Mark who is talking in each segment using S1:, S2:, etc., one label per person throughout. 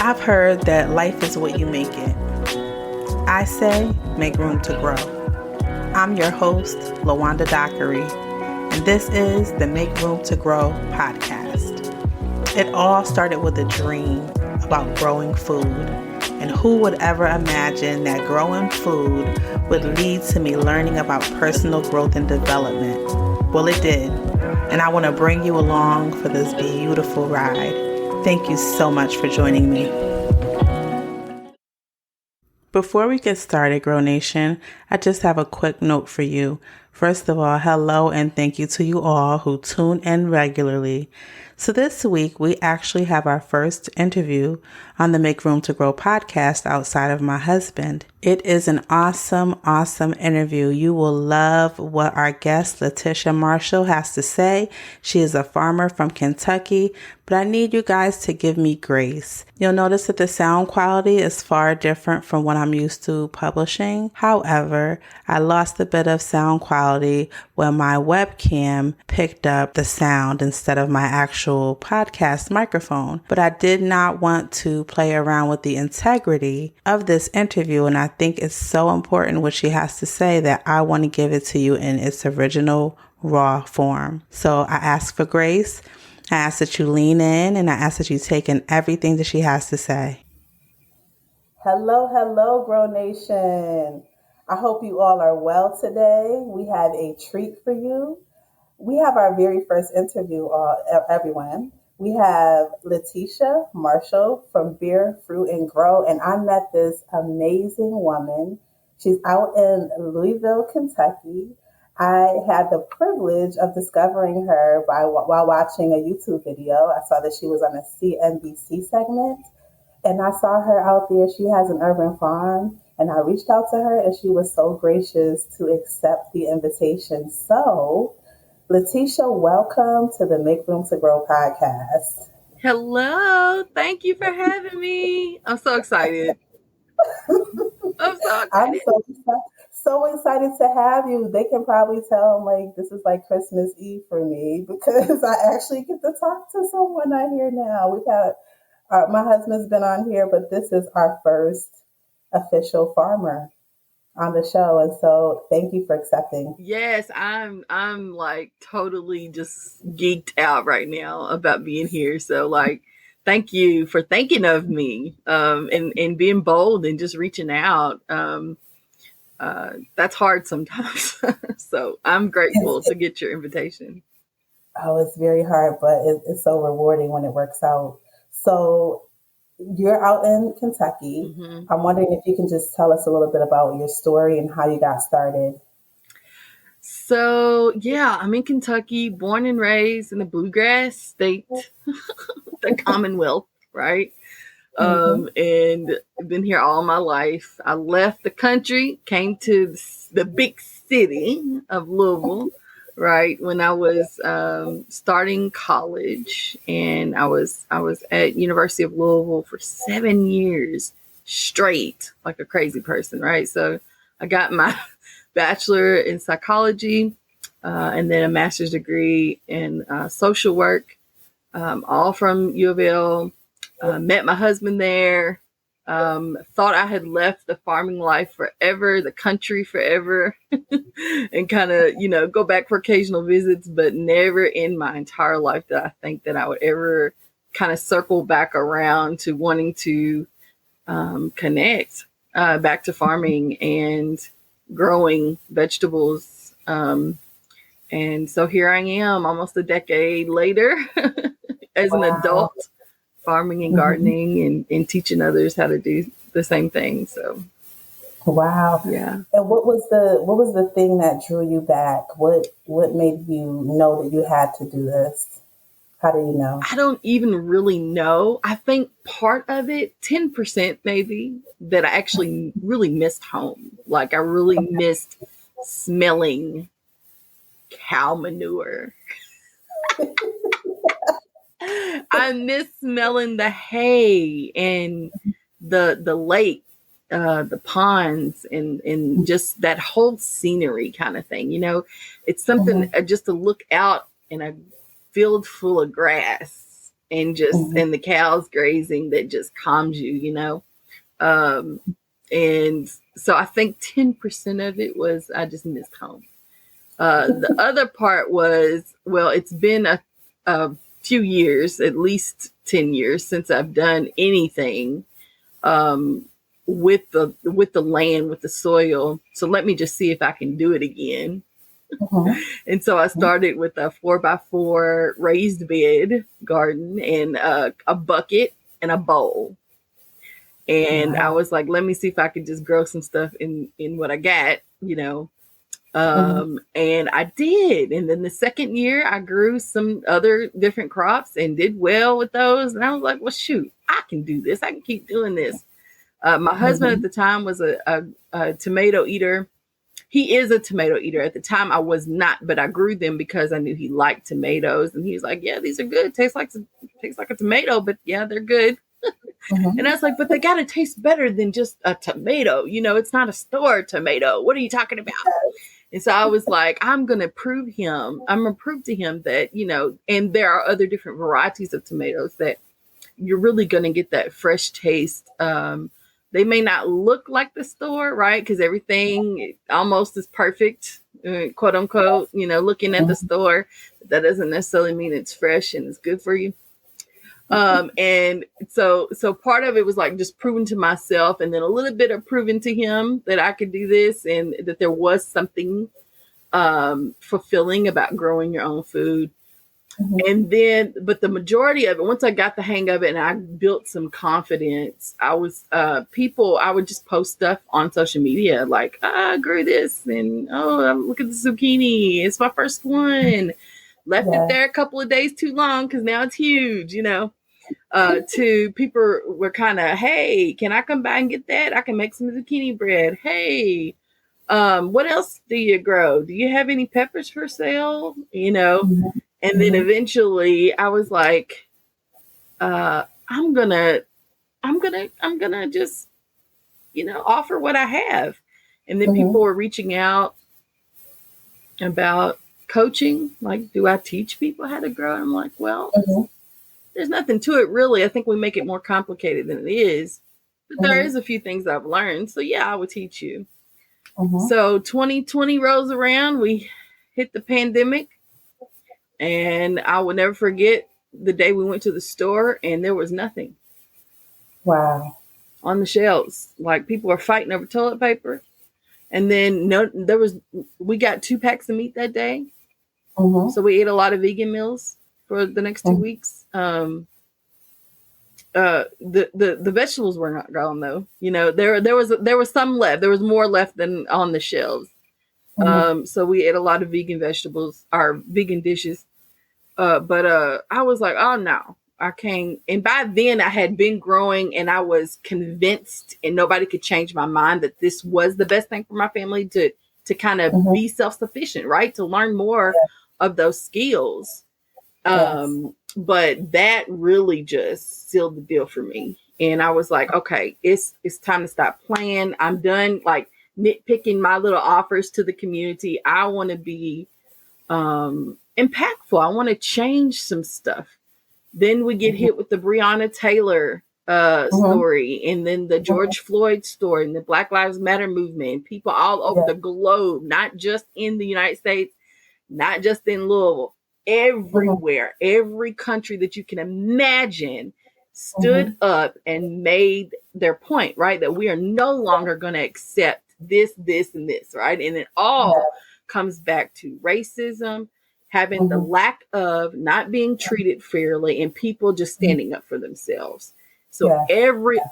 S1: I've heard that life is what you make it. I say, make room to grow. I'm your host, LaWanda Dockery, and this is the Make Room to Grow podcast. It all started with a dream about growing food, and who would ever imagine that growing food would lead to me learning about personal growth and development? Well, it did, and I want to bring you along for this beautiful ride. Thank you so much for joining me. Before we get started, Grow Nation, I just have a quick note for you. First of all, hello and thank you to you all who tune in regularly. So this week, we actually have our first interview on the Make Room to Grow podcast outside of my husband. It is an awesome interview. You will love what our guest, LeTicia Marshall, has to say. She is a farmer from Kentucky, but I need you guys to give me grace. You'll notice that the sound quality is far different from what I'm used to publishing. However, I lost a bit of sound quality when my webcam picked up the sound instead of my actual podcast microphone. But I did not want to play around with the integrity of this interview, and I think it's so important what she has to say that I want to give it to you in its original raw form. So I ask for grace. I ask that you lean in, and I ask that you take in everything that she has to say.
S2: Hello, Grow Nation. I hope you all are well today. We have a treat for you. We have our very first interview, everyone. We have LeTicia Marshall from Bearfruit Grow, and I met this amazing woman. She's out in Louisville, Kentucky. I had the privilege of discovering her while watching a YouTube video. I saw that she was on a CNBC segment, and I saw her out there. She has an urban farm, and I reached out to her, and she was so gracious to accept the invitation. So, LeTicia, welcome to the Make Room to Grow podcast.
S3: Hello. Thank you for having me. I'm so excited.
S2: I'm so excited to have you. They can probably tell this is like Christmas Eve for me because I actually get to talk to someone out here now. We've had my husband's been on here, but this is our first official farmer on the show, and so thank you for accepting.
S3: Yes, I'm like totally just geeked out right now about being here. So thank you for thinking of me and being bold and just reaching out. That's hard sometimes. So I'm grateful to get your invitation.
S2: Oh, it's very hard, but it's so rewarding when it works out. So you're out in Kentucky. Mm-hmm. I'm wondering if you can just tell us a little bit about your story and how you got started.
S3: So, yeah, I'm in Kentucky, born and raised in the bluegrass state, the Commonwealth, right? Mm-hmm. And I've been here all my life. I left the country, came to the big city of Louisville, right, when I was starting college, and I was at University of Louisville for 7 years straight, like a crazy person, right? So I got my bachelor in psychology and then a master's degree in social work, all from U of L. Met my husband there. Thought I had left the farming life forever, the country forever, and kind of, go back for occasional visits, but never in my entire life did I think that I would ever kind of circle back around to wanting to connect back to farming and growing vegetables. And so here I am almost a decade later as an adult, farming and gardening and teaching others how to do the same thing. So,
S2: wow.
S3: Yeah.
S2: And what was the thing that drew you back? What made you know that you had to do this? How do you know?
S3: I don't even really know. I think part of it, 10% maybe, that I actually really missed home. Like I really missed smelling cow manure. I miss smelling the hay and the lake, the ponds, and just that whole scenery kind of thing. It's something just to look out in a field full of grass and just and the cows grazing that just calms you, you know. And so I think 10% of it was I just missed home. The other part was, well, it's been a few years, at least 10 years since I've done anything with the land, with the soil. So let me just see if I can do it again. And so I started with a 4x4 raised bed garden and a bucket and a bowl. And I was like, let me see if I could just grow some stuff in what I got, you know. And I did. And then the second year I grew some other different crops and did well with those. And I was like, well, shoot, I can do this. I can keep doing this. My husband at the time was a tomato eater. He is a tomato eater. At the time I was not, but I grew them because I knew he liked tomatoes. And he was like, yeah, these are good. Tastes like a tomato, but yeah, they're good. And I was like, but they got to taste better than just a tomato. You know, it's not a store tomato. What are you talking about? And so I was like, I'm going to prove to him that, you know, and there are other different varieties of tomatoes that you're really going to get that fresh taste. They may not look like the store, right? Because everything almost is perfect, quote unquote, you know, looking at the store. That doesn't necessarily mean it's fresh and it's good for you. And so part of it was like just proving to myself, and then a little bit of proving to him that I could do this and that there was something fulfilling about growing your own food. And then, but the majority of it, once I got the hang of it and I built some confidence, I would just post stuff on social media like, I grew this, and look at the zucchini. It's my first one. Left it there a couple of days too long because now it's huge, you know. To people were kind of, hey, can I come by and get that? I can make some zucchini bread. Hey, what else do you grow? Do you have any peppers for sale? You know. And then eventually I was like, I'm gonna just, you know, offer what I have. And then people were reaching out about coaching. Like, do I teach people how to grow? And I'm like, well, there's nothing to it really. I think we make it more complicated than it is. But there is a few things I've learned. So yeah, I would teach you. So 2020 rolls around, we hit the pandemic. And I will never forget the day we went to the store and there was nothing.
S2: Wow.
S3: On the shelves. Like people were fighting over toilet paper. And then we got 2 packs of meat that day. So we ate a lot of vegan meals for the next 2 weeks. The vegetables were not gone though. You know, there was some left. There was more left than on the shelves. So we ate a lot of vegan vegetables, our vegan dishes. But I was like, oh no, I can't. And by then I had been growing and I was convinced and nobody could change my mind that this was the best thing for my family to kind of be self-sufficient, right? To learn more of those skills. But that really just sealed the deal for me. And I was like, okay, it's time to stop playing. I'm done like nitpicking my little offers to the community. I want to be impactful. I want to change some stuff. Then we get hit with the Breonna Taylor story, and then the George Floyd story, and the Black Lives Matter movement. People all over the globe, not just in the United States, not just in Louisville, everywhere, every country that you can imagine stood up and made their point, right? That we are no longer going to accept this, and this, right? And it all comes back to racism, having the lack of not being treated fairly, and people just standing up for themselves. So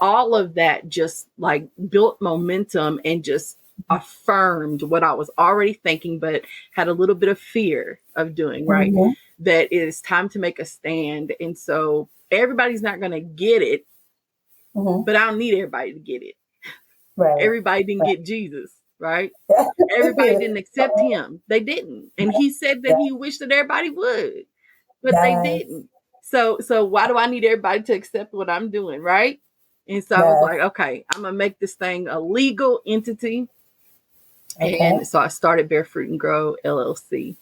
S3: all of that just like built momentum and just affirmed what I was already thinking, but had a little bit of fear of doing, right? That it is time to make a stand. And so everybody's not going to get it, but I don't need everybody to get it. Everybody didn't get Jesus, right? Everybody didn't accept him. They didn't. And he said that he wished that everybody would, but they didn't. So why do I need everybody to accept what I'm doing, right? And so I was like, okay, I'm going to make this thing a legal entity. And so I started Bearfruit Grow, LLC.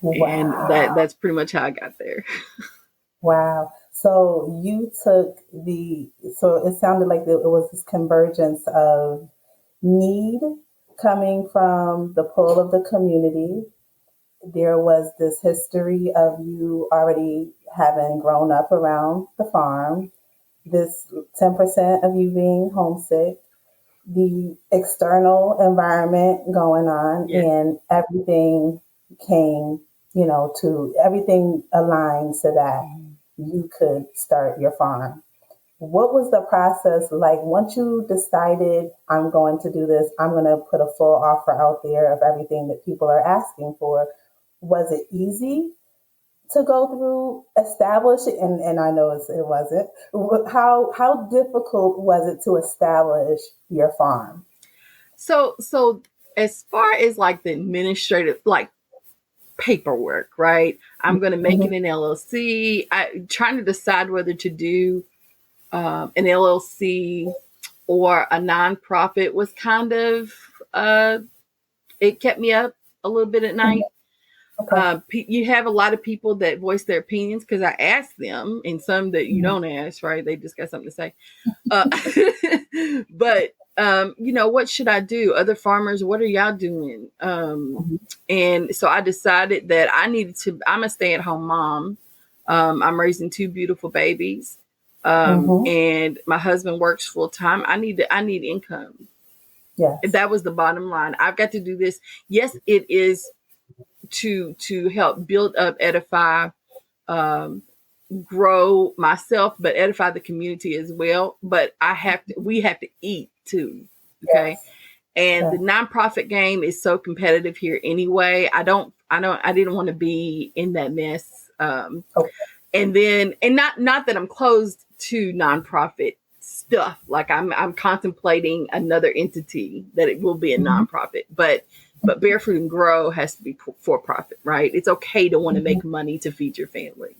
S3: And that's pretty much how I got there.
S2: Wow. So you took so it sounded like it was this convergence of need coming from the pull of the community. There was this history of you already having grown up around the farm, this 10% of you being homesick, the external environment going on,
S3: Yeah.
S2: and everything came, to everything aligned so that you could start your farm. What was the process like once you decided, I'm going to do this, I'm going to put a full offer out there of everything that people are asking for? Was it easy to go through establish it? And I know it wasn't. How difficult was it to establish your farm?
S3: So as far as like the administrative, like paperwork, right? I'm going to make it
S2: Mhm.
S3: an LLC. I trying to decide whether to do an LLC or a nonprofit was kind of it kept me up a little bit at
S2: Mhm.
S3: night.
S2: Okay.
S3: You have a lot of people that voice their opinions because I asked them, and some that you
S2: Mhm.
S3: don't ask, right? They just got something to say. Uh, but what should I do? Other farmers, what are y'all doing?
S2: Mhm.
S3: And so I decided that I needed to. I'm a stay-at-home mom. I'm raising two beautiful babies,
S2: Mhm.
S3: and my husband works full time. I need income.
S2: Yes.
S3: That was the bottom line. I've got to do this. Yes, it is to help build up, edify, um, grow myself, but edify the community as well. But we have to eat too. Okay.
S2: Yes.
S3: And the
S2: Yes.
S3: nonprofit game is so competitive here anyway. I didn't want to be in that mess.
S2: Okay.
S3: And not that I'm closed to nonprofit stuff. Like I'm contemplating another entity that it will be a
S2: Mhm.
S3: nonprofit, but Bearfruit and Grow has to be for profit, right? It's okay to want to
S2: Mhm.
S3: make money to feed your family.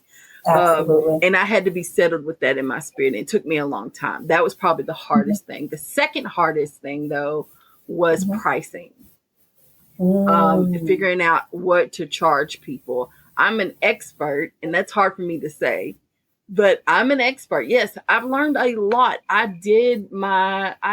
S2: Absolutely.
S3: And I had to be settled with that in my spirit. It took me a long time. That was probably the
S2: Mhm.
S3: hardest thing. The second hardest thing, though, was
S2: Mhm.
S3: pricing,
S2: Mm.
S3: figuring out what to charge people. I'm an expert, and that's hard for me to say, but I'm an expert. Yes, I've learned a lot. I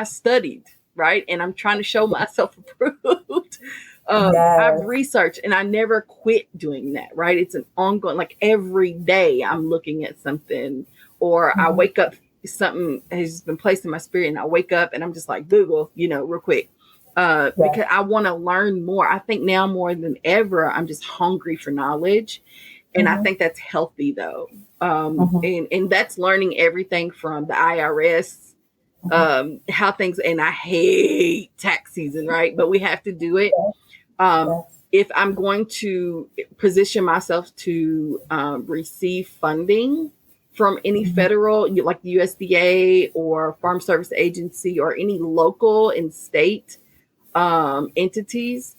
S3: studied, right? And I'm trying to show myself approved. I've
S2: Yes.
S3: researched and I never quit doing that, right? It's an ongoing, like every day I'm looking at something, or I
S2: Mhm.
S3: wake up, something has been placed in my spirit, and I wake up and I'm just like, Google, real quick.
S2: Yes.
S3: Because I want to learn more. I think now more than ever, I'm just hungry for knowledge. And I
S2: Mhm.
S3: think that's healthy though.
S2: Mhm.
S3: And that's learning everything from the IRS,
S2: Mhm.
S3: how things, and I hate tax season, right? But we have to do it. Um,
S2: Yes.
S3: if I'm going to position myself to receive funding from any
S2: Mhm.
S3: federal, like the USDA or Farm Service Agency or any local and state entities,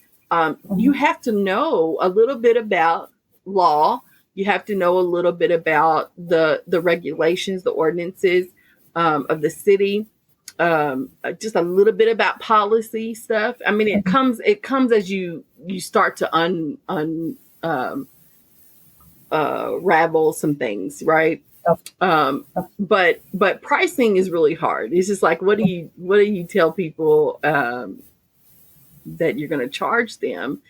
S3: you
S2: Mhm.
S3: have to know a little bit about law. You have to know a little bit about the regulations, the ordinances of the city. Just a little bit about policy stuff. I mean,
S2: Mhm.
S3: it comes as you start to um, ravel some things, right?
S2: Okay.
S3: Um,
S2: Okay.
S3: but pricing is really hard. It's just like what do you tell people that you're going to charge them?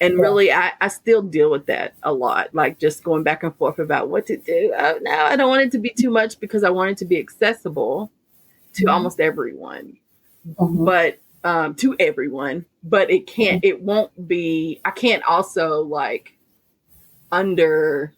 S3: And
S2: Yes.
S3: really, I still deal with that a lot, like just going back and forth about what to do. No, I don't want it to be too much because I want it to be accessible to
S2: Mhm.
S3: almost everyone,
S2: Mhm.
S3: but to everyone. But
S2: Mhm.
S3: it won't be, I can't also like under,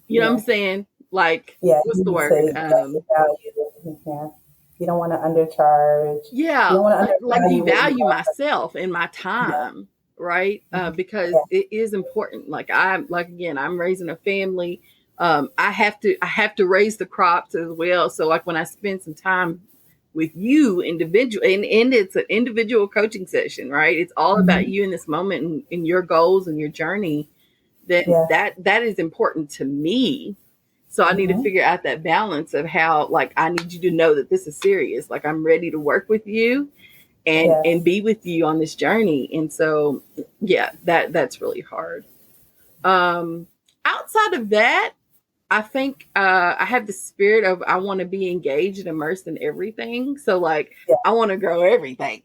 S3: you know what I'm
S2: Yeah.
S3: saying? Like,
S2: Yeah.
S3: what's
S2: You
S3: the
S2: would
S3: word?
S2: say that's the value that you can. You don't want to undercharge. You
S3: Yeah,
S2: don't want to
S3: like
S2: undervalue what you
S3: devalue
S2: offer.
S3: myself and my
S2: Yeah.
S3: time, right?
S2: Mhm.
S3: Because
S2: Yeah.
S3: it is important. Like again, I'm raising a family. I have to raise the crops as well. So like when I spend some time with you individual, and it's an individual coaching session, right? It's all about
S2: Mhm.
S3: you in this moment and your goals and your journey. Then
S2: Yes.
S3: that is important to me. So I need to
S2: Mhm.
S3: figure out that balance of how, like, I need you to know that this is serious. Like I'm ready to work with you and
S2: Yes.
S3: be with you on this journey. And so, yeah, that's really hard. Um, outside of that, I think I have the spirit of I want to be engaged and immersed in everything. So like
S2: Yeah.
S3: I want to grow everything.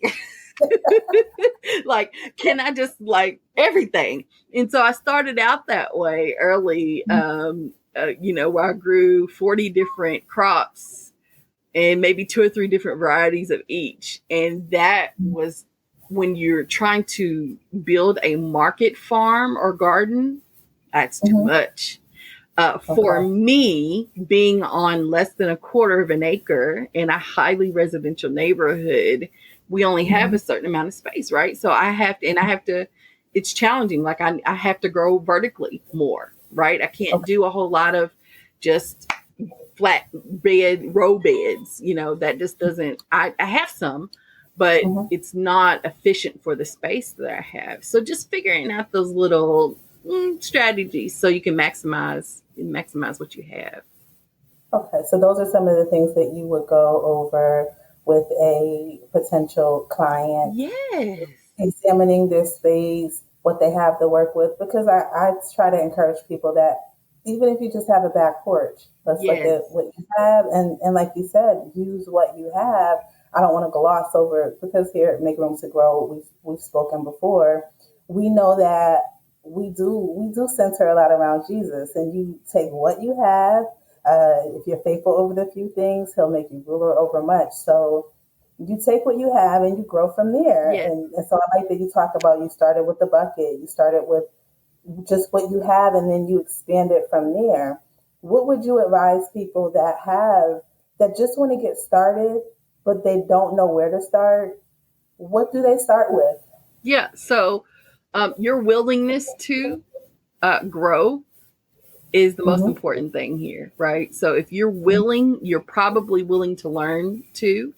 S3: Like, can I just like everything? And so I started out that way early, where I grew 40 different crops and maybe 2 or 3 different varieties of each. And that was when you're trying to build a market farm or garden, that's too much. For
S2: Okay.
S3: me, being on less than a quarter of an acre in a highly residential neighborhood, we only have a certain amount of space, right? So it's challenging. Like I have to grow vertically more, right? I can't
S2: Okay.
S3: do a whole lot of just flat bed, row beds, that just doesn't, I have some, but
S2: Mhm.
S3: it's not efficient for the space that I have. So just figuring out those little strategies so you can maximize what you have.
S2: Okay, so those are some of the things that you would go over with a potential client,
S3: Yes.
S2: examining their space, what they have to work with. Because I try to encourage people that even if you just have a back porch, let's look
S3: Yes.
S2: at what you have, and like you said, use what you have. I don't want to gloss over it because here at Make Room to Grow, we've spoken before. We know that we do center a lot around Jesus, and you take what you have. If you're faithful over the few things, He'll make you ruler over much. So you take what you have and you grow from there.
S3: Yes.
S2: And so I like that you talk about you started with the bucket, you started with just what you have, and then you expand it from there. What would you advise people that just want to get started, but they don't know where to start? What do they start with?
S3: Yeah. So your willingness to grow is the most
S2: Mm-hmm.
S3: important thing here, right? So if you're willing, you're probably willing to learn too.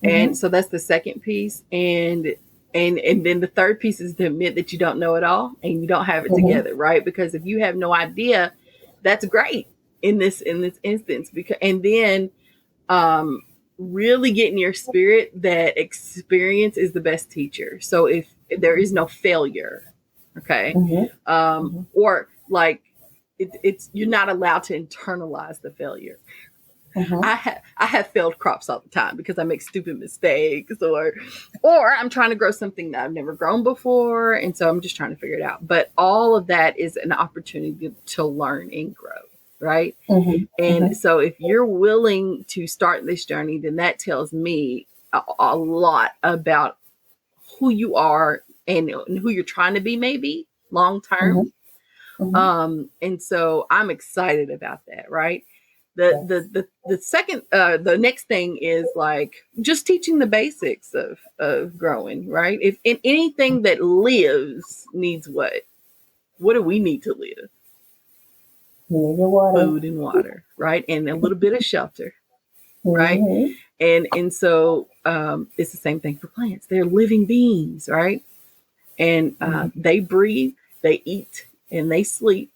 S3: And
S2: Mm-hmm.
S3: so that's the second piece. And then the third piece is to admit that you don't know it all and you don't have it
S2: Mm-hmm.
S3: together, right? Because if you have no idea, that's great in this instance. Because and then um really get in your spirit that experience is the best teacher. So if there is no failure, okay,
S2: Mm-hmm.
S3: or like it's you're not allowed to internalize the failure.
S2: Mm-hmm.
S3: I have failed crops all the time because I make stupid mistakes, or I'm trying to grow something that I've never grown before, and so I'm just trying to figure it out. But all of that is an opportunity to learn and grow, right?
S2: Mm-hmm.
S3: And
S2: Mm-hmm.
S3: so if you're willing to start this journey, then that tells me a lot about who you are and who you're trying to be, maybe long term.
S2: Mm-hmm. Mm-hmm.
S3: And so I'm excited about that, right? The the
S2: Yes.
S3: the the second the next thing is like just teaching the basics of growing, right? If in anything that lives needs what do we need to live?
S2: You need your water.
S3: Food and water, right? And a little bit of shelter, right?
S2: Mm-hmm.
S3: And so it's the same thing for plants. They're living beings, right? And they breathe, they eat, and they sleep.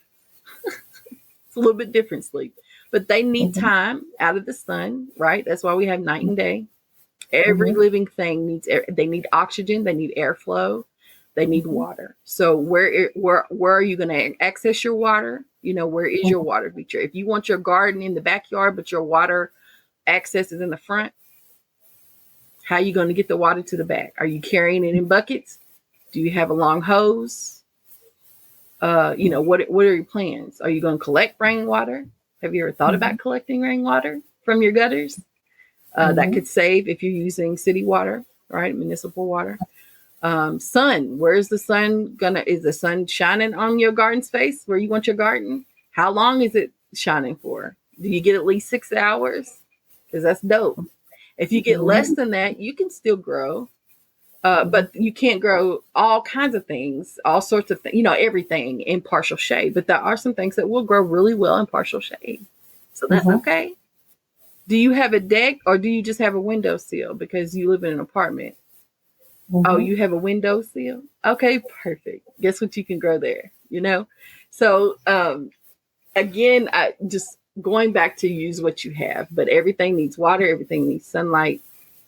S3: It's a little bit different sleep, but they need
S2: Mm-hmm.
S3: time out of the sun, right? That's why we have night and day. Every
S2: Mm-hmm.
S3: living thing needs air. They need oxygen, they need airflow, they need
S2: Mm-hmm.
S3: water. So where are you going to access your water? Where is your water feature? If you want your garden in the backyard, but your water access is in the front, how are you going to get the water to the back? Are you carrying it in buckets? Do you have a long hose? What are your plans? Are you going to collect rainwater? Have you ever thought
S2: Mm-hmm.
S3: about collecting rainwater from your gutters? That
S2: Mm-hmm.
S3: could save if you're using city water, right? Municipal water. Sun, where's the sun is the sun shining on your garden space where you want your garden? How long is it shining for? Do you get at least 6 hours? Because that's dope. If you get less
S2: Mm-hmm.
S3: than that, you can still grow.
S2: Mm-hmm.
S3: But you can't grow all kinds of things, all sorts of things, everything in partial shade. But there are some things that will grow really well in partial shade. So that's
S2: Mm-hmm.
S3: okay. Do you have a deck or do you just have a windowsill because you live in an apartment? Oh,
S2: Mm-hmm.
S3: you have a windowsill? Okay, perfect. Guess what you can grow there? So again, I just going back to use what you have, but everything needs water, everything needs sunlight,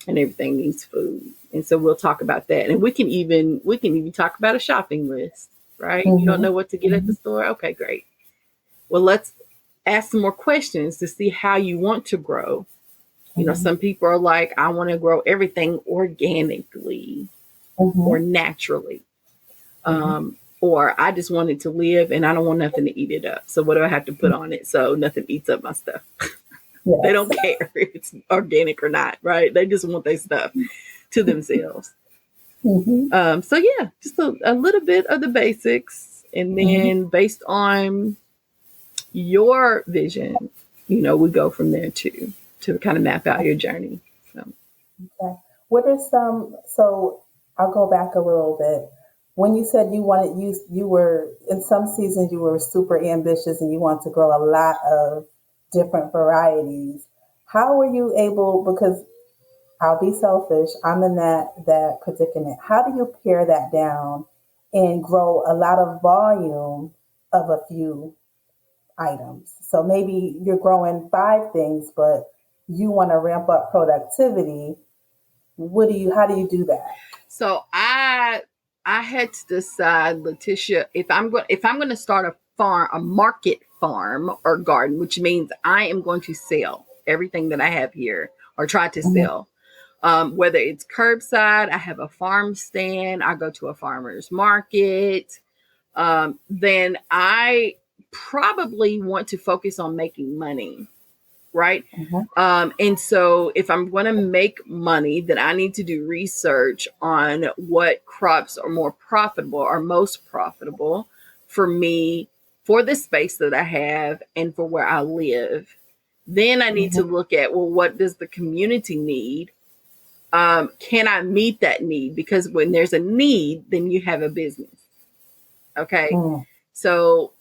S3: and everything needs food. And so we'll talk about that. And we can even talk about a shopping list, right? You don't
S2: Mm-hmm.
S3: know what to get at the store? Okay, great. Well, ask some more questions to see how you want to grow. You know, some people are like, I want to grow everything organically or naturally. Or I just want it to live and I don't want nothing to eat it up. So what do I have to put on it so nothing eats up my stuff?
S2: Yes.
S3: They don't care if it's organic or not, right? They just want their stuff to themselves. So yeah, just a little bit of the basics. And then based on your vision, you know, we go from there too, to kind of map out your journey. So.
S2: Okay. What are some, so I'll go back a little bit. When you said you were, in some seasons you were super ambitious and you want to grow a lot of different varieties. How were you able, because I'll be selfish, I'm in that predicament. How do you pare that down and grow a lot of volume of a few items? So maybe you're growing 5 things, but you want to ramp up productivity. How do you do that?
S3: So I had to decide, LeTicia, if I'm going to start a market farm or garden, which means I am going to sell everything that I have here or try to sell. Whether it's curbside, I have a farm stand, I go to a farmer's market, then I probably want to focus on making money. Right. And so if I'm going to make money, then I need to do research on what crops are more profitable or most profitable for me, for the space that I have and for where I live. Then I need to look at, well, what does the community need? Can I meet that need? Because when there's a need, then you have a business. Okay. So,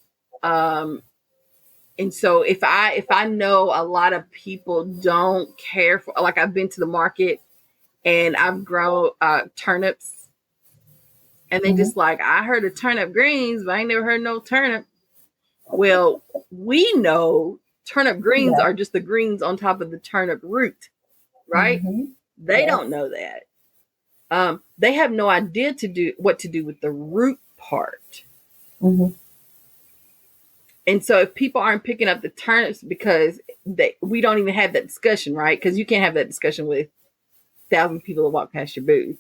S3: and so if I know a lot of people don't care for, like I've been to the market and I've grown turnips and they just like, I heard of turnip greens, but I ain't never heard no turnip. Well, we know turnip greens are just the greens on top of the turnip root, right? They don't know that. They have no idea what to do with the root part. And so if people aren't picking up the turnips because we don't even have that discussion, right? Because you can't have that discussion with 1,000 people that walk past your booth.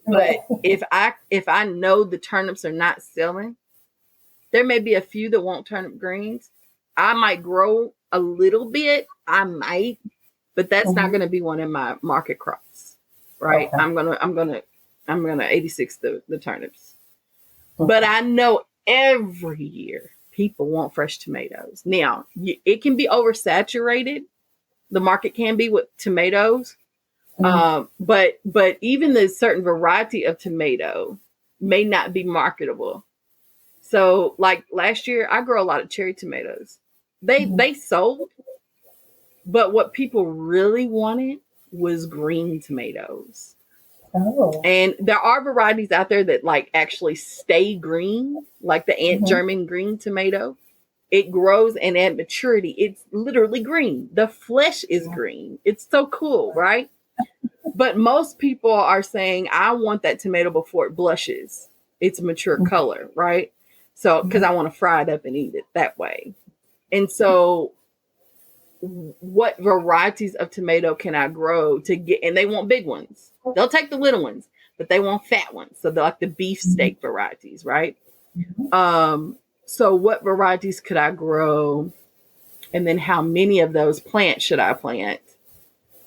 S3: But if I know the turnips are not selling, there may be a few that want turnip greens. I might grow a little bit. I might, but that's not going to be one of my market crops, right? I'm gonna 86 the turnips. But I know every year people want fresh tomatoes. Now, it can be oversaturated. The market can be with tomatoes. But even the certain variety of tomato may not be marketable. So like last year, I grew a lot of cherry tomatoes. They sold, but what people really wanted was green tomatoes. And there are varieties out there that like actually stay green, like the Aunt German green tomato. It grows and at maturity, it's literally green. The flesh is green. It's so cool, right? But most people are saying, I want that tomato before it blushes. It's a mature color, right? So, because I want to fry it up and eat it that way. And so what varieties of tomato can I grow to get, and they want big ones. They'll take the little ones, but they want fat ones. So they're like the beef steak varieties, right? So what varieties could I grow? And then how many of those plants should I plant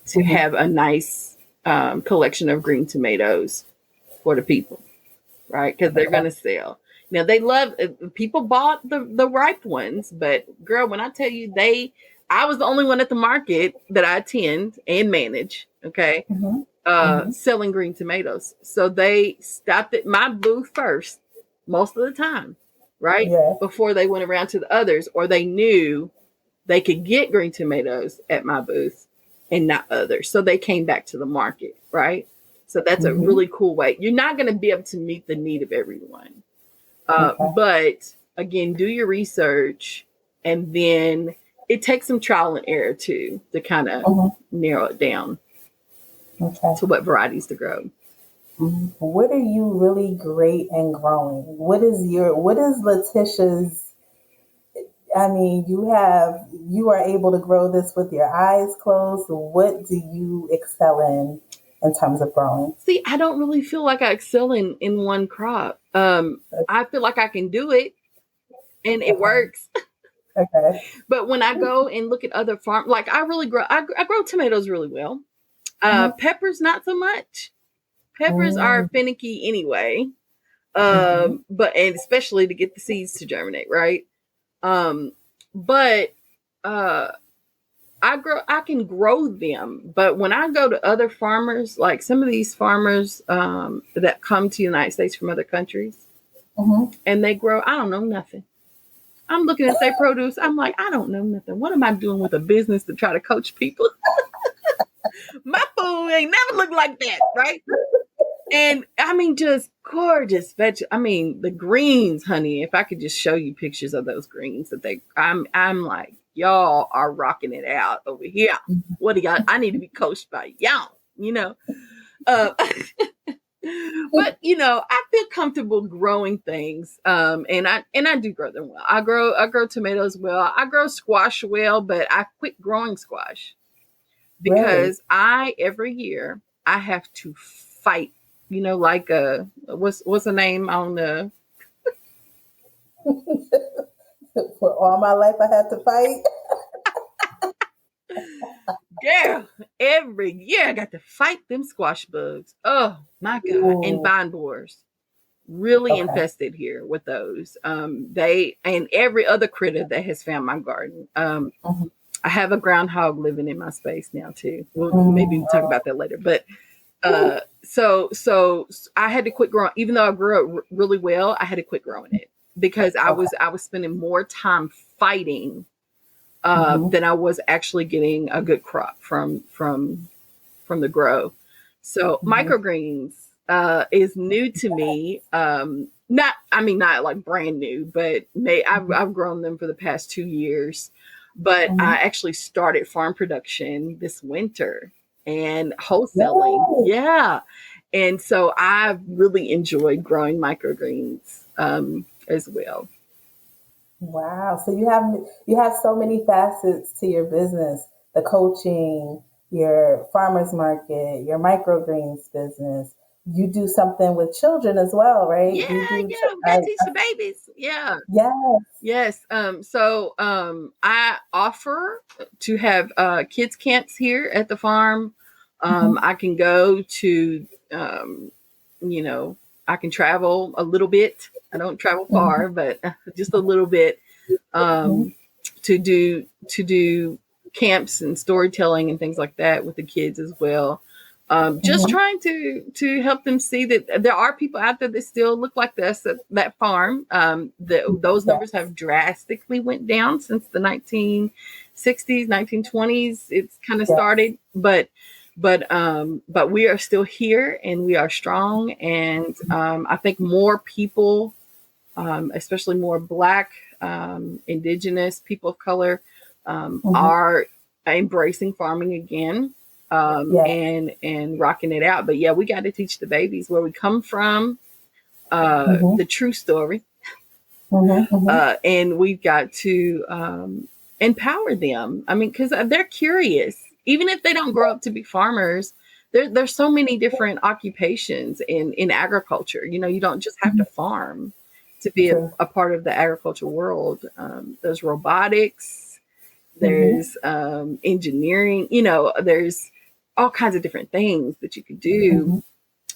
S3: to have a nice collection of green tomatoes for the people, right? Because they're going to sell. Now they love, people bought the ripe ones, but girl, when I tell you I was the only one at the market that I attend and manage, okay, selling green tomatoes. So they stopped at my booth first, most of the time, right? Before they went around to the others, or they knew they could get green tomatoes at my booth and not others. So they came back to the market, right? So that's a really cool way. You're not going to be able to meet the need of everyone. But again, do your research, and then it takes some trial and error too to kind of narrow it down to what varieties to grow.
S2: What are you really great in growing? What is LeTicia's, I mean, you are able to grow this with your eyes closed. What do you excel in terms of growing?
S3: See, I don't really feel like I excel in one crop. I feel like I can do it and it
S2: Okay.
S3: works.
S2: Okay.
S3: But when I go and look at other farm, like I grow tomatoes really well.
S2: Mhm.
S3: Peppers, not so much. Peppers are
S2: Mm,
S3: finicky anyway.
S2: mhm.
S3: But and especially to get the seeds to germinate, right? Um, but uh, I can grow them. But when I go to other farmers, like some of these farmers that come to the United States from other countries,
S2: Mhm.
S3: and they grow, I don't know nothing. I'm looking at their produce. I'm like, I don't know nothing. What am I doing with a business to try to coach people? My food ain't never looked like that, right? And I mean, just gorgeous veg. I mean, the greens, honey. If I could just show you pictures of those greens I'm like, y'all are rocking it out over here. What do y'all? I need to be coached by y'all. You know, uh, but I feel comfortable growing things. And I do grow them well. I grow tomatoes well. I grow squash well, but I quit growing squash
S2: Really?
S3: because I every year I have to fight. Like what's the name on the
S2: For all my life, I had to fight.
S3: girl? Every year I got to fight them squash bugs. Oh my god! And
S2: Ooh.
S3: vine borers really
S2: Okay.
S3: infested here with those. They and every other critter that has found my garden.
S2: Mhm.
S3: I have a groundhog living in my space now too. Well, maybe
S2: Mm.
S3: we'll talk about that later. But so I had to quit growing, even though I grew it really well. I had to quit growing it because
S2: Okay.
S3: I was spending more time fighting
S2: Mhm.
S3: than I was actually getting a good crop from the grow. So
S2: Mhm.
S3: microgreens is new to me. Not like brand new, but I've grown them for the past 2 years. But I
S2: Mhm.
S3: actually started farm production this winter and wholesaling.
S2: Yay.
S3: Yeah. And so I've really enjoyed growing microgreens as well.
S2: Wow. So you have so many facets to your business. The coaching, your farmers market, your microgreens business. You do something with children as well, right?
S3: Yeah,
S2: You do.
S3: yeah, we gotta teach the babies. Yeah.
S2: Yes.
S3: Yes. So I offer to have kids camps here at the farm.
S2: Mhm.
S3: I can go to you know, I can travel a little bit. I don't travel
S2: Mhm.
S3: far, but just a little bit
S2: Mhm.
S3: um to do camps and storytelling and things like that with the kids as well. Just
S2: Mhm.
S3: trying to help them see that there are people out there that still look like this at that farm. Those numbers
S2: Yes.
S3: have drastically went down since the 1960s, 1920s. It's kind of
S2: Yes.
S3: started, but we are still here and we are strong. And I think more people, especially more Black, Indigenous people of color,
S2: Mhm.
S3: are embracing farming again,
S2: Yes.
S3: and rocking it out. But yeah, we got to teach the babies where we come from,
S2: Mhm.
S3: the true story,
S2: Mhm. Mhm.
S3: and we've got to empower them. I mean, because they're curious, even if they don't grow up to be farmers. There's so many different occupations in agriculture. You don't just have to
S2: Mhm.
S3: farm to be
S2: True.
S3: a part of the agricultural world. There's robotics,
S2: Mhm.
S3: there's engineering. There's all kinds of different things that you could do,
S2: Mhm.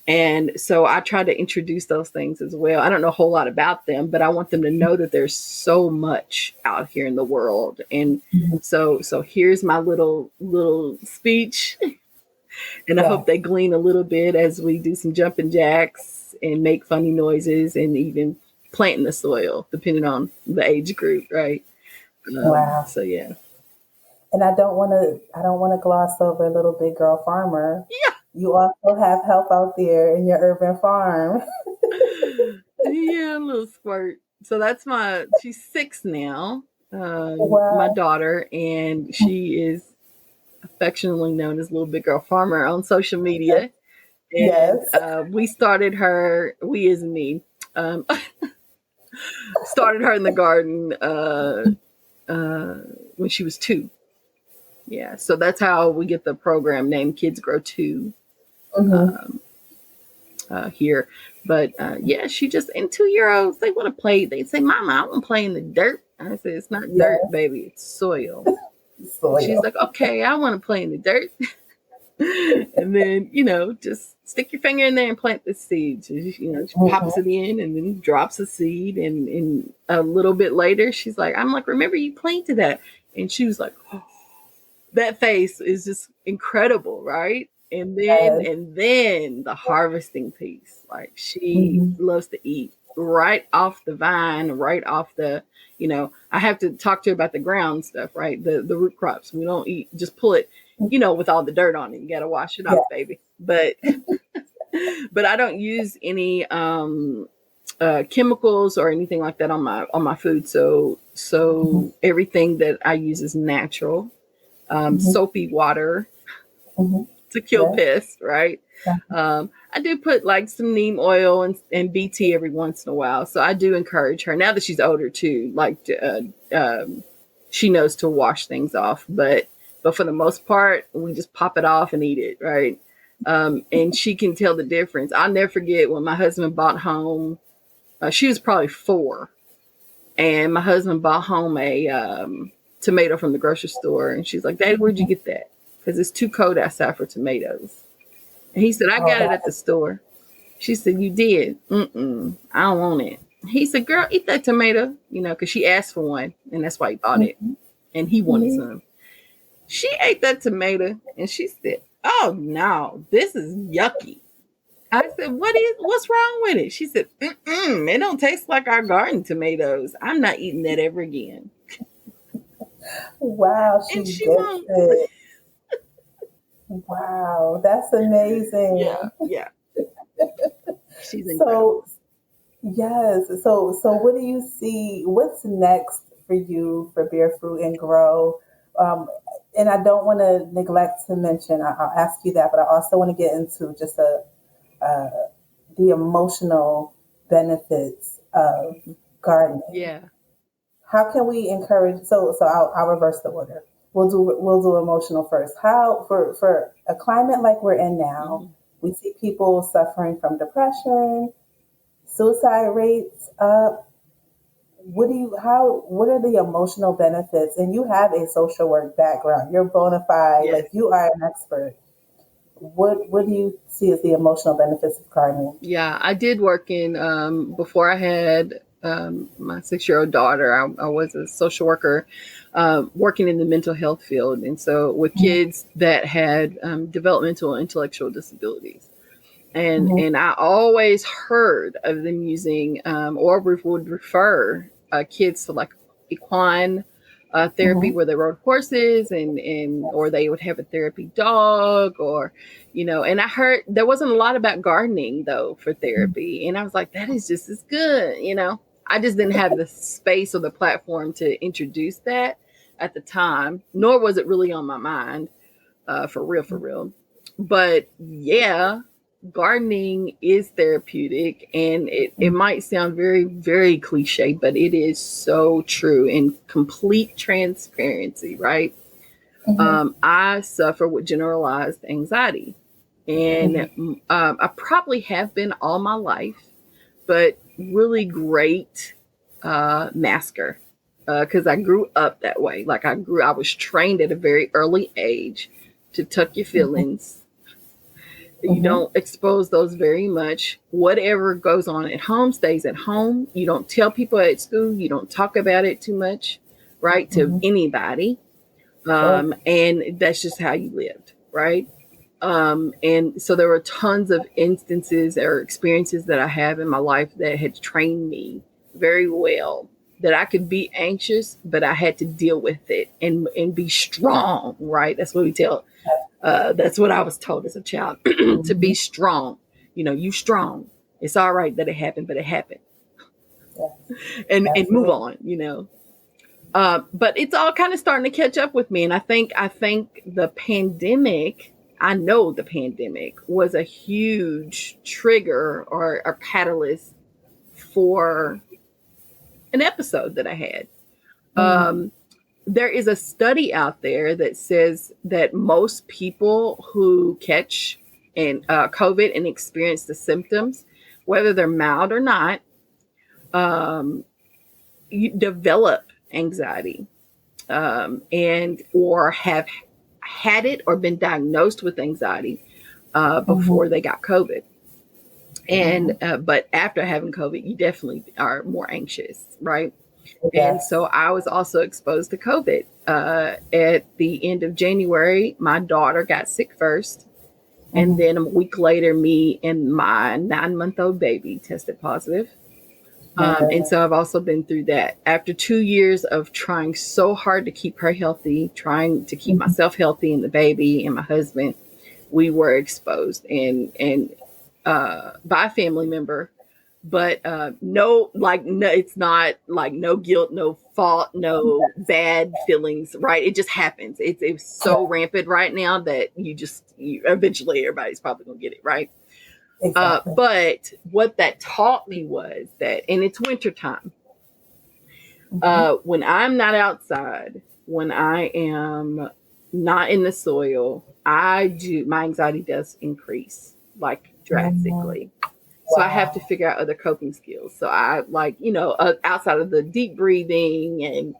S3: and so I try to introduce those things as well. I don't know a whole lot about them, but I want them to know that there's so much out here in the world. And
S2: Mhm.
S3: so here's my little speech, and I hope
S2: Yes.
S3: they glean a little bit as we do some jumping jacks and make funny noises and even plant in the soil, depending on the age group, right?
S2: Wow.
S3: So yeah.
S2: And I don't want to gloss over Little Big Girl Farmer.
S3: Yeah.
S2: You also have help out there in your urban farm.
S3: Yeah, a little squirt. So she's 6 now, my
S2: Wow.
S3: daughter, and she is affectionately known as Little Big Girl Farmer on social media. And
S2: Yes.
S3: we started her, we is me, um, started her in the garden when she was 2. Yeah, so that's how we get the program named Kids Grow 2 here. But yeah, she just, and 2-year-olds, they want to play. They say, "Mama, I want to play in the dirt." I said, "It's not dirt, baby. It's soil."
S2: Soil.
S3: She's like, "Okay, I want to play in the dirt." And then, just stick your finger in there and plant the seed. So, she pops it in and then drops a seed. And a little bit later, she's like, I'm like, "Remember you planted that?" And she was like, "Oh." That face is just incredible, right? And then the harvesting piece. Like, she loves to eat right off the vine, right off the, I have to talk to her about the ground stuff, right? The root crops. We don't eat, just pull it, with all the dirt on it. You got to wash it off, baby. But but I don't use any chemicals or anything like that on my food. So everything that I use is natural. Soapy water to kill pests, right? I do put like some neem oil and BT every once in a while. So I do encourage her, now that she's older too, like she knows to wash things off. But for the most part, we just pop it off and eat it, right? And she can tell the difference. I'll never forget when my husband bought home, she was probably 4, and my husband bought home a tomato from the grocery store, and she's like, "Daddy, where'd you get that? Because it's too cold outside for tomatoes." And he said, "I got it at the store." She said, "You did?" I don't want it. He said, "Girl, eat that tomato," because she asked for one, and that's why he bought it, and he wanted some. She ate that tomato, and she said, "Oh no, this is yucky." I said, "What's wrong with it?" She said, "It don't taste like our garden tomatoes. I'm not eating that ever again."
S2: Wow,
S3: And
S2: she
S3: she
S2: gets
S3: won't.
S2: it. Wow, that's amazing.
S3: Yeah. She's incredible.
S2: Yes. So what do you see? What's next for you for Bearfruit Grow? And I don't want to neglect to mention. I'll ask you that, but I also want to get into just the emotional benefits of gardening.
S3: Yeah.
S2: How can we encourage? So I'll reverse the order. We'll do emotional first. How for a climate like we're in now, we see people suffering from depression, suicide rates up. What are the emotional benefits? And you have a social work background. You're bona fide,
S3: Yes.
S2: like you are an expert. What do you see as the emotional benefits of gardening?
S3: Yeah, I did work in before I had my 6-year-old daughter. I was a social worker working in the mental health field, and so with kids that had developmental and intellectual disabilities. And I always heard of them using or would refer kids to like equine therapy, where they rode horses, and or they would have a therapy dog, or and I heard there wasn't a lot about gardening though for therapy, and I was like, that is just as good. I just didn't have the space or the platform to introduce that at the time, nor was it really on my mind for real. But yeah, gardening is therapeutic, and it might sound very, very cliche, but it is so true. In complete transparency, right? I suffer with generalized anxiety, and I probably have been all my life, but really great masker, because I grew up that way. Like I was trained at a very early age to tuck your feelings. You don't expose those very much. Whatever goes on at home stays at home. You don't tell people at school. You don't talk about it too much, right? To anybody. And that's just how you lived, right? And so there were tons of instances or experiences that I have in my life that had trained me very well, that I could be anxious, but I had to deal with it and be strong, right? That's what we tell. That's what I was told as a child, to be strong. You strong. It's all right that it happened, but it happened, and move on. But it's all kind of starting to catch up with me, and I think the pandemic. I know the pandemic was a huge trigger or a catalyst for an episode that I had. there is a study out there that says that most people who catch COVID and experience the symptoms, whether they're mild or not, you develop anxiety, and or have had it or been diagnosed with anxiety before they got COVID. And but after having COVID, you definitely are more anxious, right? And
S2: Yes.
S3: so I was also exposed to COVID. At the end of January, my daughter got sick first. And then a week later, me and my 9-month-old baby tested positive. And so I've also been through that. After 2 years of trying so hard to keep her healthy, trying to keep myself healthy and the baby and my husband, we were exposed and by a family member. But no, it's not like no guilt, no fault, no bad feelings, right? It just happens. It's so rampant right now that you eventually everybody's probably gonna get it, right?
S2: Exactly.
S3: But what that taught me was that, and it's wintertime, when I'm not outside, when I am not in the soil, my anxiety does increase like drastically. So I have to figure out other coping skills. So I outside of the deep breathing and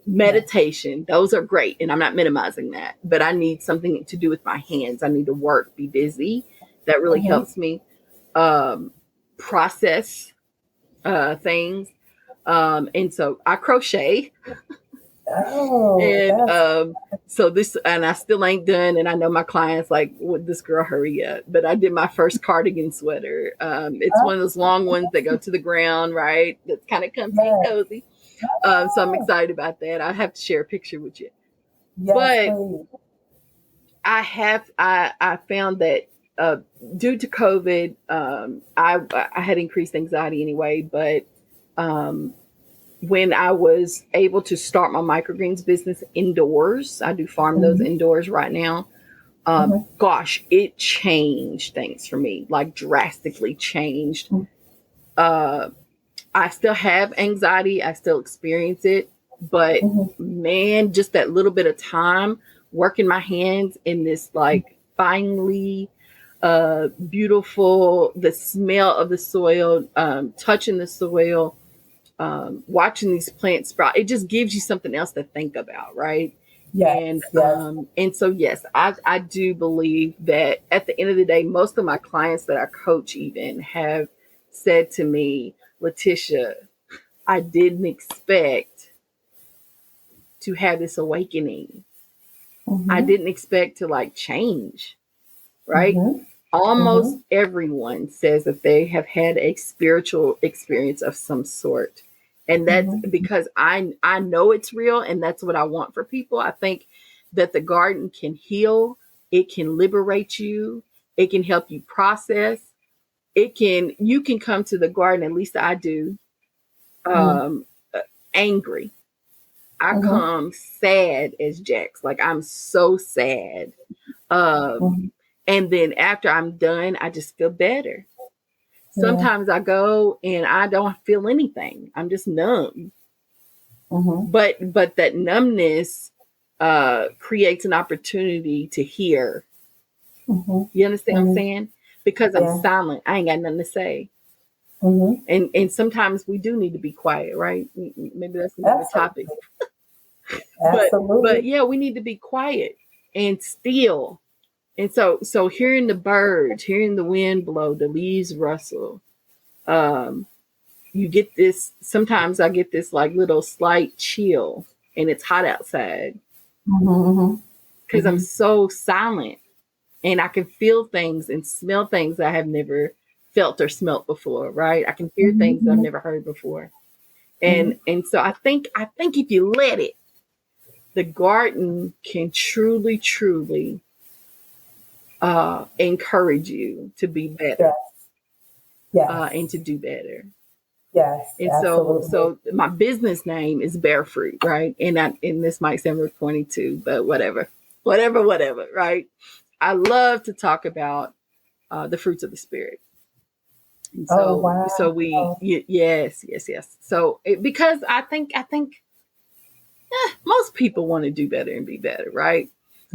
S3: meditation, those are great. And I'm not minimizing that, but I need something to do with my hands. I need to work, be busy. That really helps me process things. And so I crochet. And and I still ain't done. And I know my clients like, would this girl hurry up? But I did my first cardigan sweater. It's one of those long ones that go to the ground, right? That's kind of comfy and cozy. So I'm excited about that. I have to share a picture with you.
S2: Yes,
S3: But
S2: please.
S3: I found that due to COVID, I had increased anxiety anyway, but when I was able to start my microgreens business indoors, I do farm those indoors right now. Gosh, it changed things for me, like drastically changed. I still have anxiety. I still experience it, but man, just that little bit of time working my hands in this like finely beautiful, the smell of the soil, touching the soil, watching these plants sprout, it just gives you something else to think about, right?
S2: Yes,
S3: And so yes, I do believe that at the end of the day, most of my clients that I coach even have said to me, LeTicia, I didn't expect to have this awakening. I didn't expect to like change, right? Almost everyone says that they have had a spiritual experience of some sort. And that's because I know it's real, and that's what I want for people. I think that the garden can heal, it can liberate you, it can help you process. You can come to the garden, at least I do, angry. I come sad as Jax. Like I'm so sad. And then after I'm done, I just feel better. Sometimes I go and I don't feel anything. I'm just numb. But that numbness creates an opportunity to hear. You understand what I'm saying? Because I'm silent. I ain't got nothing to say. And sometimes we do need to be quiet, right? Maybe that's another topic. But yeah, we need to be quiet and still. And so hearing the birds, hearing the wind blow, the leaves rustle, you get this, sometimes I get this like little slight chill, and it's hot outside because I'm so silent, and I can feel things and smell things I have never felt or smelt before, right? I can hear things I've never heard before. And so I think if you let it, the garden can truly encourage you to be better. And to do better.
S2: Yes.
S3: And
S2: absolutely.
S3: so my business name is Bearfruit, right? And this might sound corny too, but whatever, right? I love to talk about the fruits of the spirit. And so yes. So because I think most people want to do better and be better, right?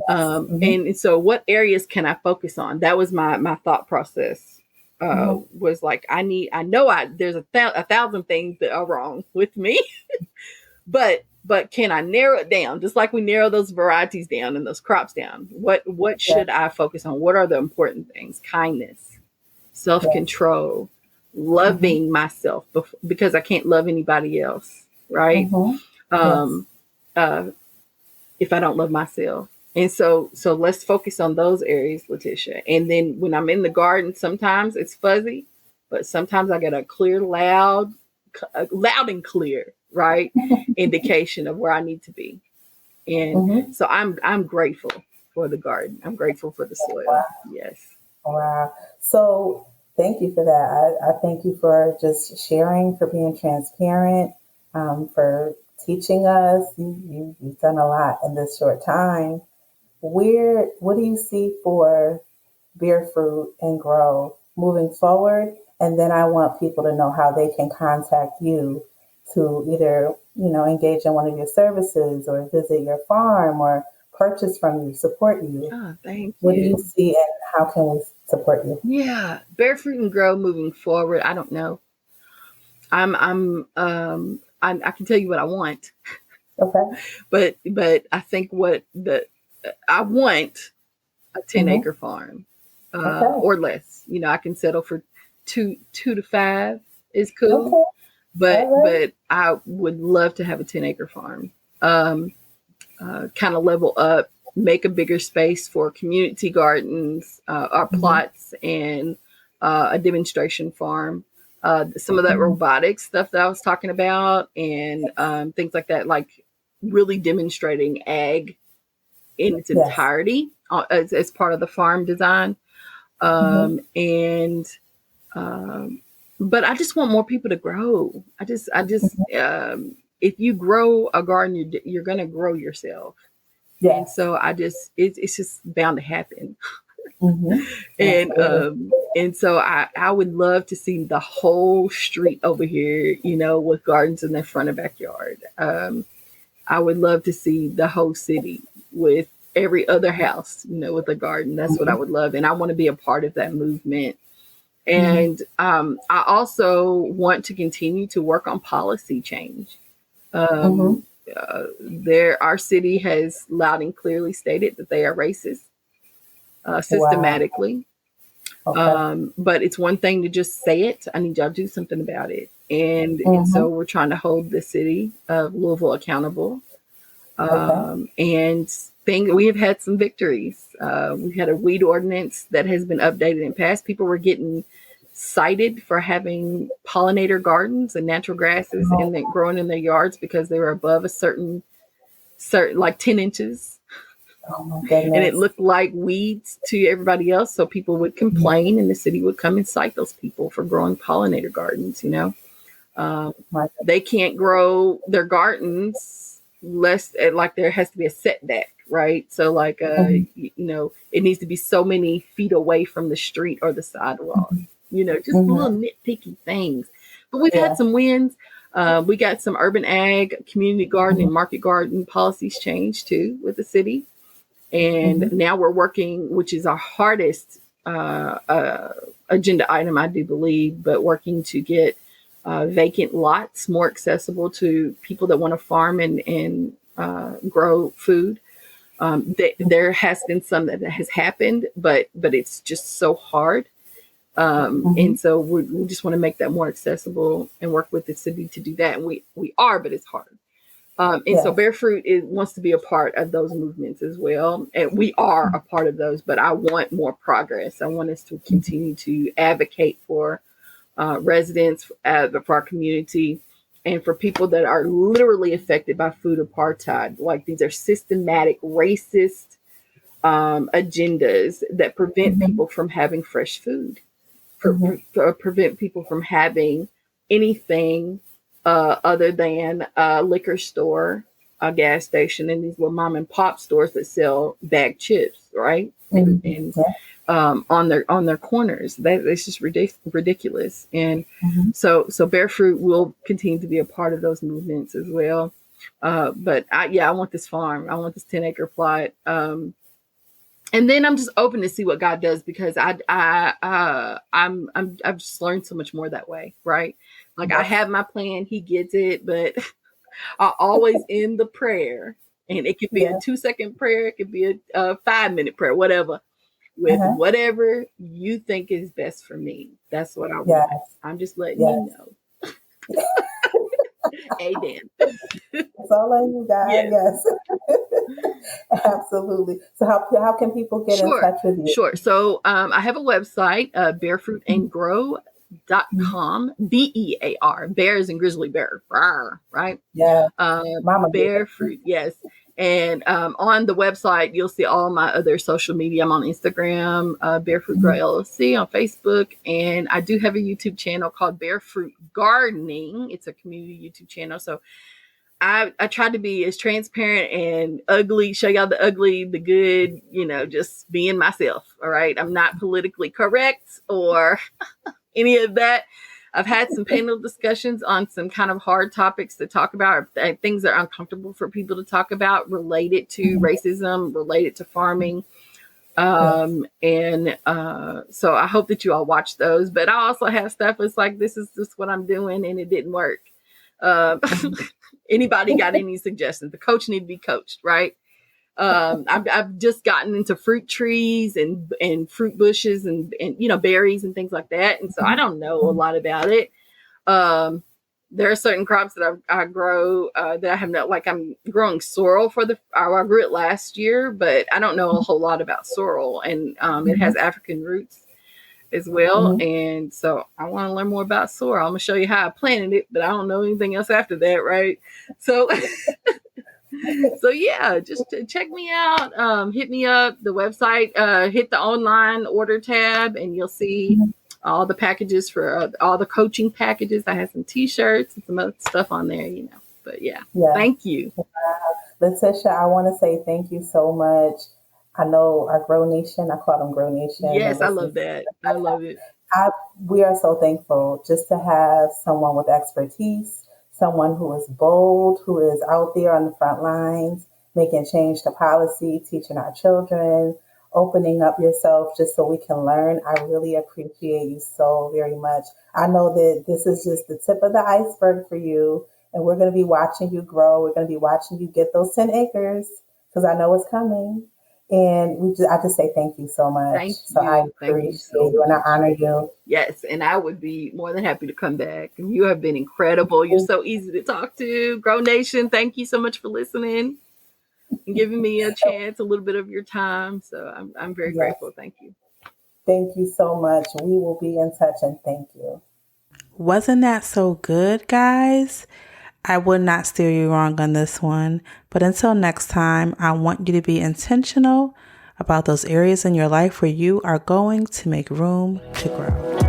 S2: Mm-hmm.
S3: And so what areas can I focus on? That was my thought process. Was like, there's a thousand things that are wrong with me, but can I narrow it down? Just like we narrow those varieties down and those crops down. What should I focus on? What are the important things? Kindness, self-control, loving myself because I can't love anybody else, right? Um, if I don't love myself. And so let's focus on those areas, LeTicia. And then when I'm in the garden, sometimes it's fuzzy, but sometimes I get a clear, loud and clear, right, indication of where I need to be. And so I'm grateful for the garden. I'm grateful for the soil.
S2: Wow.
S3: Yes.
S2: Wow. So thank you for that. I thank you for just sharing, for being transparent, for teaching us. You've done a lot in this short time. What do you see for Bearfruit and Grow moving forward? And then I want people to know how they can contact you to either, engage in one of your services or visit your farm or purchase from you, support you.
S3: Oh, thank
S2: What do
S3: you.
S2: you see and how can we support you?
S3: Yeah, Bearfruit and Grow moving forward. I don't know. I can tell you what I want,
S2: Okay.
S3: but I think I want a 10-acre farm,
S2: Okay.
S3: or less. I can settle for two to five is cool,
S2: Okay.
S3: but I would love to have a 10-acre farm. Kind of level up, make a bigger space for community gardens, our plots, and a demonstration farm. Some of that robotics stuff that I was talking about, and things like that, like really demonstrating ag in its entirety as part of the farm design. And but I just want more people to grow. I just if you grow a garden, you're going to grow yourself.
S2: Yes.
S3: And so it's just bound to happen.
S2: Absolutely.
S3: And so I would love to see the whole street over here, with gardens in their front of backyard. I would love to see the whole city with every other house, with a garden. That's what I would love. And I want to be a part of that movement. And I also want to continue to work on policy change. Our city has loud and clearly stated that they are racist, systematically.
S2: Wow. Okay.
S3: But it's one thing to just say it. I need y'all to do something about it. And so we're trying to hold the city of Louisville accountable. And we have had some victories. We've had a weed ordinance that has been updated and passed. People were getting cited for having pollinator gardens and natural grasses growing in their yards because they were above a certain like 10 inches.
S2: Oh my goodness.
S3: And it looked like weeds to everybody else. So people would complain and the city would come and cite those people for growing pollinator gardens, They can't grow their gardens less, like there has to be a setback, right? So like, it needs to be so many feet away from the street or the sidewalk, just little nitpicky things. But we've had some wins. We got some urban ag, community garden, and market garden policies changed too with the city. And now we're working, which is our hardest agenda item, I do believe, but working to get vacant lots more accessible to people that want to farm and grow food. There has been some that has happened, but it's just so hard. And so we just want to make that more accessible and work with the city to do that. And we are, but it's hard. So Bearfruit wants to be a part of those movements as well. And we are a part of those, but I want more progress. I want us to continue to advocate for residents, for our community, and for people that are literally affected by food apartheid. Like these are systematic racist agendas that prevent people from having fresh food, prevent people from having anything other than a liquor store, a gas station, and these little mom and pop stores that sell bagged chips, right? And on their corners. It's just ridiculous. And so Bearfruit will continue to be a part of those movements as well. But I want this farm. I want this 10-acre plot. And then I'm just open to see what God does, because I've just learned so much more that way, right? Like, I have my plan, He gets it, but I always end the prayer, and it could be a 2-second prayer, it could be a 5-minute prayer, whatever, with whatever you think is best for me. That's what I want. I'm just letting you know. Amen.
S2: That's all I need, God. Yes. Absolutely. So how can people get in touch with you?
S3: Sure. So I have a website, bearfruitandgrow.com, BEAR, bears and grizzly bear, rawr, right?
S2: Yeah.
S3: Mama Bearfruit, yes. And on the website, you'll see all my other social media. I'm on Instagram, Bearfruit Grow LLC, on Facebook. And I do have a YouTube channel called Bearfruit Gardening. It's a community YouTube channel. So I try to be as transparent and ugly, show y'all the ugly, the good, just being myself. All right. I'm not politically correct or any of that. I've had some panel discussions on some kind of hard topics to talk about, or things that are uncomfortable for people to talk about, related to racism, related to farming. So I hope that you all watch those. But I also have stuff that's like, this is just what I'm doing and it didn't work. Anybody got any suggestions? The coach need to be coached, right? I've just gotten into fruit trees and fruit bushes and berries and things like that, and so I don't know a lot about it. There are certain crops that I grow that I have not, like I'm growing sorrel I grew it last year, but I don't know a whole lot about sorrel, and it has African roots as well. And so I want to learn more about sorrel. I'm gonna show you how I planted it, but I don't know anything else after that, right? So so yeah, just check me out. Hit me up, the website, hit the online order tab, and you'll see all the packages for all the coaching packages. I have some t-shirts and some other stuff on there, but thank you.
S2: LeTicia, I want to say thank you so much. I know our Grow Nation, I call them Grow Nation.
S3: Yes, I love that. I love it.
S2: We are so thankful just to have someone with expertise, someone who is bold, who is out there on the front lines, making change to policy, teaching our children, opening up yourself just so we can learn. I really appreciate you so very much. I know that this is just the tip of the iceberg for you, and we're going to be watching you grow. We're going to be watching you get those 10 acres, because I know it's coming. And I just say thank you so much.
S3: Thank
S2: so
S3: you.
S2: I appreciate you and I honor you.
S3: Yes, and I would be more than happy to come back. You have been incredible. You're so easy to talk to. Grow Nation, thank you so much for listening and giving me a chance, a little bit of your time. So I'm very grateful. Thank you.
S2: Thank you so much. We will be in touch, and thank you.
S1: Wasn't that so good, guys? I would not steer you wrong on this one. But until next time, I want you to be intentional about those areas in your life where you are going to make room to grow.